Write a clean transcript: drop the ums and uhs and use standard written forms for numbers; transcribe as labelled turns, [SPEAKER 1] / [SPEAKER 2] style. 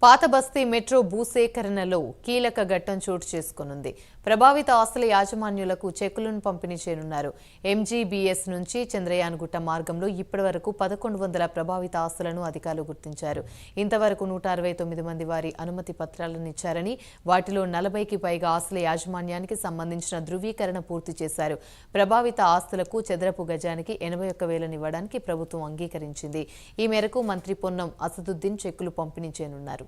[SPEAKER 1] పాత బస్తీ మెట్రో భూసేకరణలో కీలక ఘట్టం చోటు చేసుకునుంది. ప్రభావిత ఆస్తుల యాజమాన్యులకు చెక్కులను పంపిణీ చేయనున్నారు. ఎంజీబీఎస్ నుంచి చంద్రయాన్గుట్ట మార్గంలో ఇప్పటివరకు 1100 ప్రభావిత ఆస్తులను అధికారులు గుర్తించారు. ఇంతవరకు 169 మంది వారి అనుమతి పత్రాలను ఇచ్చారని, వాటిలో 40కి పైగా ఆస్తుల యాజమాన్యానికి సంబంధించిన ధృవీకరణ పూర్తి చేశారు. ప్రభావిత ఆస్తులకు చదరపు గజానికి 81,000 ఇవ్వడానికి ప్రభుత్వం అంగీకరించింది. ఈ మేరకు మంత్రి పొన్నం అసదుద్దీన్ చెక్కులు పంపిణీ చేయనున్నారు.